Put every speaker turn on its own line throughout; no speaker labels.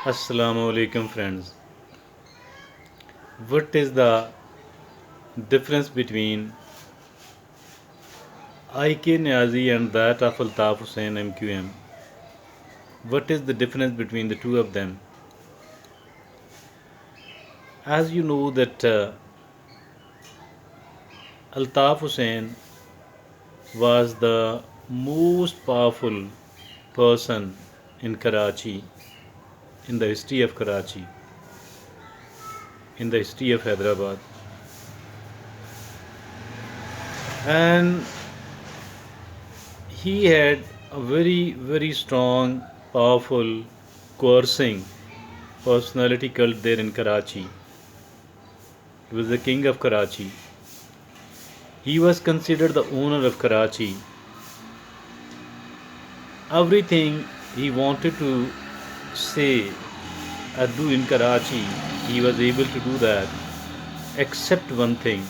Assalamu alaikum friends. What is the difference between IK Niazi and that of Altaf Hussain MQM? What is the difference between the two of them? As you know that Altaf Hussain was the most powerful person in Karachi, in the history of Karachi, in the history of Hyderabad. And he had a very strong, powerful, coercing personality cult there in Karachi. He was the king of Karachi. He was considered the owner of Karachi. Everything he wanted to say or do in Karachi, he was able to do that, except one thing,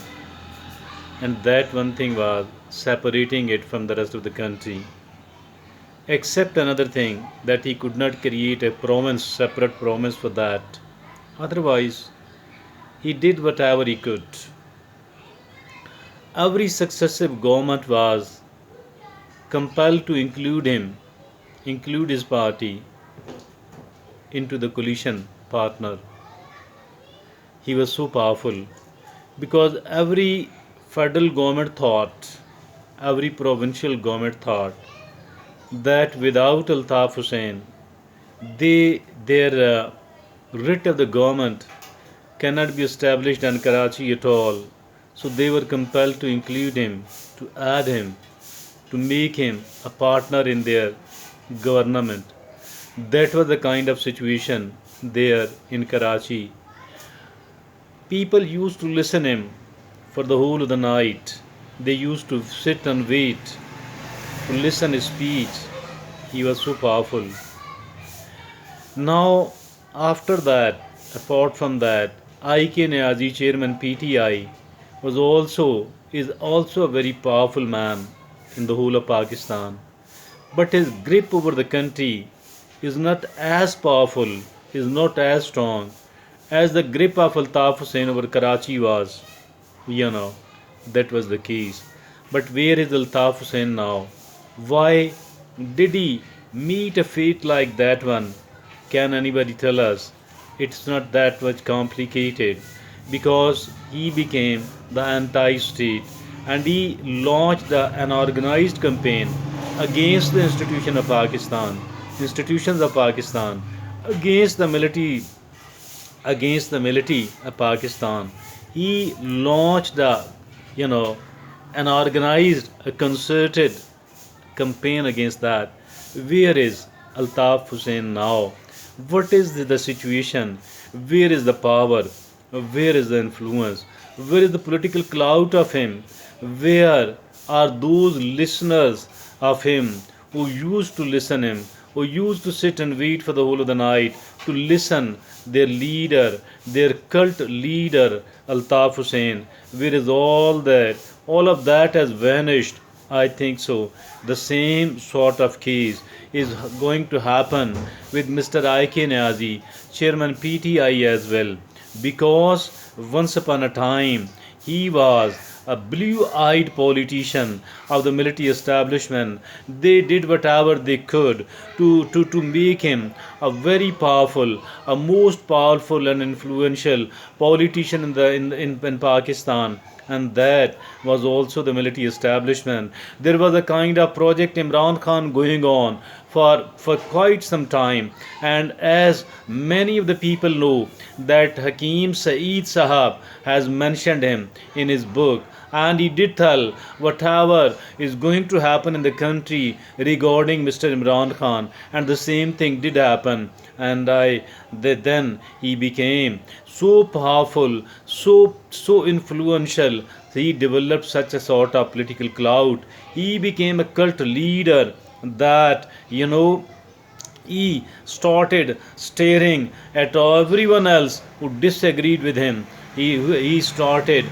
and that one thing was separating it from the rest of the country. Except another thing, that he could not create a province, separate province for that. Otherwise, he did whatever he could. Every successive government was compelled to include him, include his party into the coalition partner. He was so powerful because every federal government thought, every provincial government thought that without Altaf Hussain, their writ of the government cannot be established in Karachi at all. So they were compelled to include him, to add him, to make him a partner in their government. That was the kind of situation there in Karachi. People used to listen him for the whole of the night. They used to sit and wait to listen his speech. He was so powerful. Now, after that, apart from that, IK Niazi, chairman PTI, is also a very powerful man in the whole of Pakistan. But his grip over the country is not as powerful, is not as strong as the grip of Altaf Hussain over Karachi was. You know, that was the case. But where is Altaf Hussain now? Why did he meet a fate like that one? Can anybody tell us? It's not that much complicated because he became the anti-state and he launched an organized campaign against the institutions of Pakistan, against the military of Pakistan. He launched you know, an organized, a concerted campaign against that. Where is Altaf Hussain now? What is the situation? Where is the power? Where is the influence? Where is the political clout of him? Where are those listeners of him who used to listen him, who used to sit and wait for the whole of the night to listen their leader, their cult leader, Altaf Hussain? Where is all that? All of that has vanished. I think so. The same sort of case is going to happen with Mr. I.K. Niazi, Chairman PTI as well. Because once upon a time he was a blue-eyed politician of the military establishment. They did whatever they could to make him a very powerful, a most powerful and influential politician in Pakistan. And that was also the military establishment. There was a kind of Project Imran Khan going on for quite some time. And as many of the people know, that Hakim Saeed Sahab has mentioned him in his book, and he did tell whatever is going to happen in the country regarding Mr. Imran Khan, and the same thing did happen. And then he became so powerful, so influential. He developed such a sort of political clout. He became a cult leader that he started staring at everyone else who disagreed with him. He challenged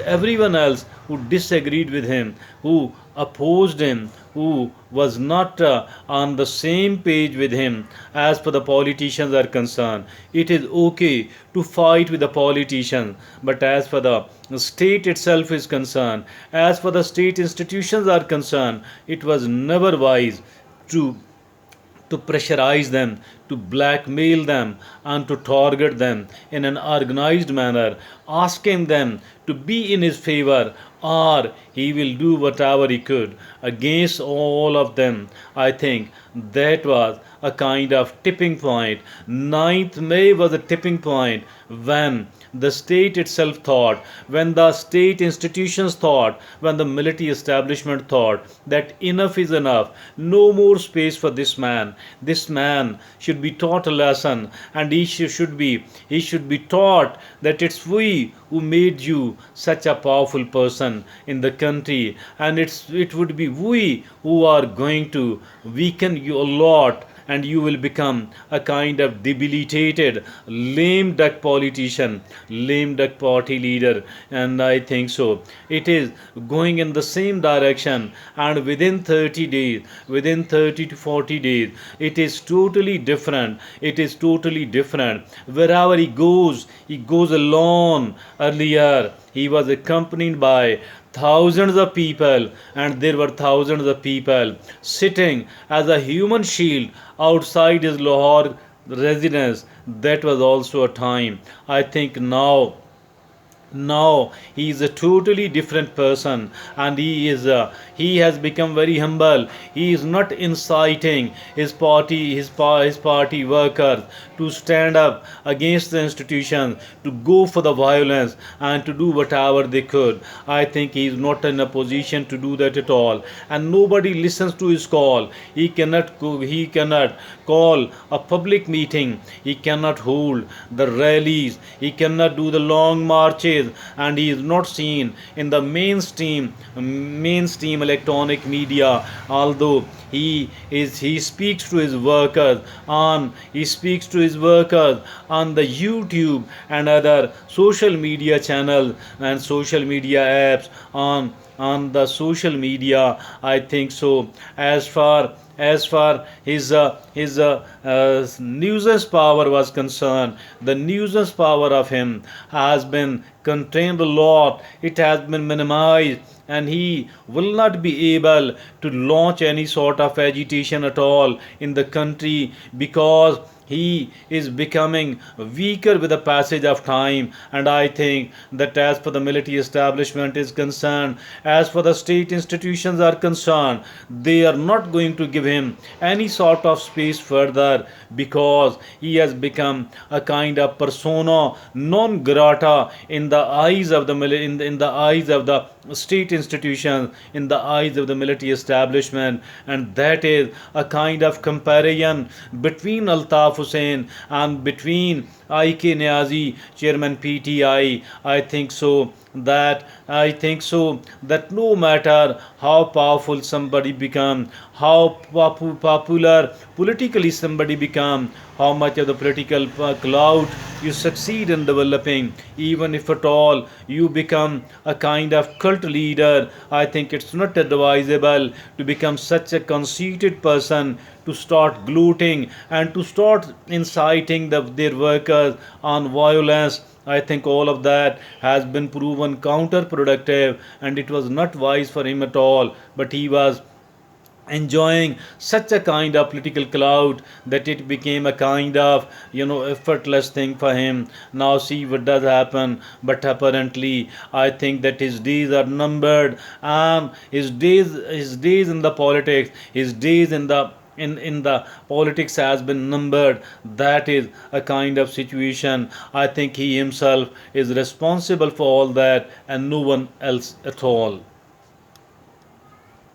everyone else who disagreed with him, who opposed him, who was not on the same page with him as per the politicians are concerned. It is okay to fight with the politicians, but as for the state itself is concerned, as for the state institutions are concerned, it was never wise to pressurize them, to blackmail them, and to target them in an organized manner, asking them to be in his favor, or he will do whatever he could against all of them. I think that was a kind of tipping point. 9th May was a tipping point when the state itself thought, when the state institutions thought, when the military establishment thought that enough is enough, no more space for this man. This man should be taught a lesson, and he should be taught that it's we who made you such a powerful person in the country, and it would be we who are going to weaken you a lot, and you will become a kind of debilitated, lame duck politician, lame duck party leader. And I think so. It is going in the same direction, and within 30 days, within 30 to 40 days, it is totally different. It is totally different. Wherever he goes alone. Earlier, he was accompanied by thousands of people, and there were thousands of people sitting as a human shield outside his Lahore residence. That was also a time. I think now he is a totally different person, and he has become very humble. He is not inciting his party workers to stand up against the institution, to go for the violence, and to do whatever they could. I think he is not in a position to do that at all, and nobody listens to his call. He cannot call a public meeting. He cannot hold the rallies. He cannot do the long marches, and he is not seen in the mainstream electronic media. Although he speaks to his workers on the YouTube and other social media channels and social media apps, on the social media. I think so. As far his nuisance power was concerned, the nuisance power of him has been contained a lot. It has been minimized, and he will not be able to launch any sort of agitation at all in the country, because he is becoming weaker with the passage of time. And I think that as for the military establishment is concerned, as for the state institutions are concerned, they are not going to give him any sort of space further, because he has become a kind of persona non grata in the eyes of the in the eyes of the state institutions, in the eyes of the military establishment. And that is a kind of comparison between Altaf Hussain and between IK Niazi, Chairman PTI. I think so that no matter how powerful somebody become, how popular politically somebody become, how much of the political clout you succeed in developing, even if at all you become a kind of cult leader, I think it's not advisable to become such a conceited person, to start gloating and to start inciting their workers on violence. I think all of that has been proven counterproductive, and it was not wise for him at all. But he was enjoying such a kind of political clout that it became a kind of effortless thing for him. Now see what does happen. But apparently I think that his days are numbered, and his days in the politics, his days in the politics has been numbered. That is a kind of situation. I think he himself is responsible for all that, and no one else at all.